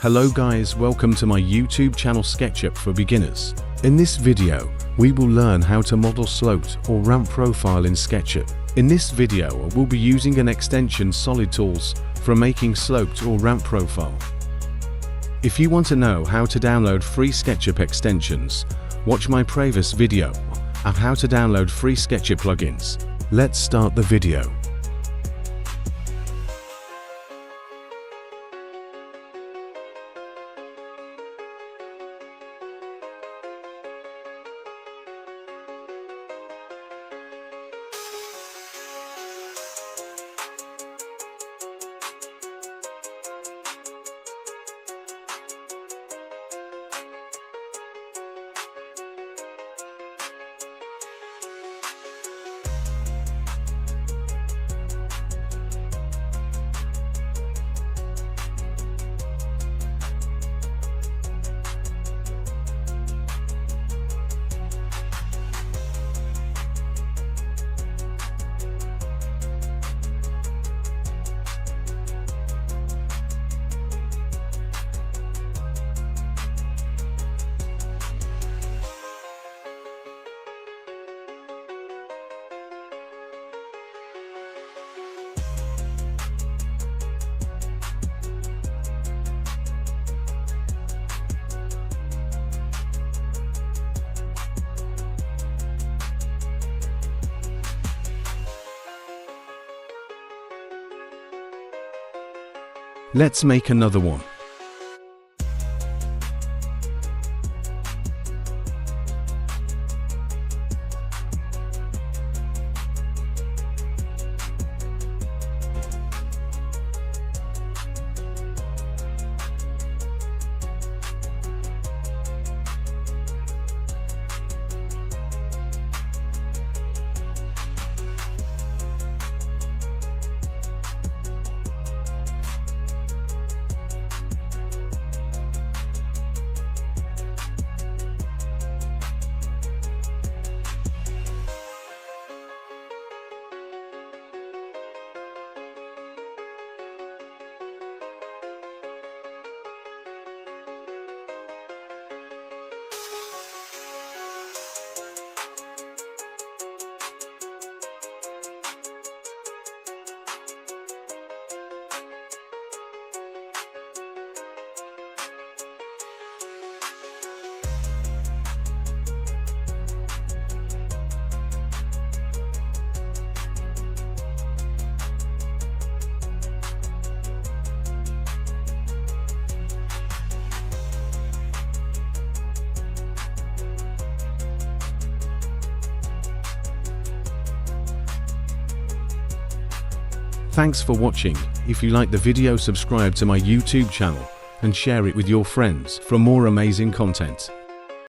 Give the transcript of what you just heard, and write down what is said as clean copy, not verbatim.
Hello guys, welcome to my YouTube channel Sketchup for Beginners. In this video, we will learn how to model sloped or ramp profile in Sketchup. In this video, I will be using an extension Solid Tools for making sloped or ramp profile. If you want to know how to download free Sketchup extensions, watch my previous video of how to download free Sketchup plugins. Let's start the video. Let's make another one. Thanks for watching. If you like the video, subscribe to my YouTube channel and share it with your friends for more amazing content.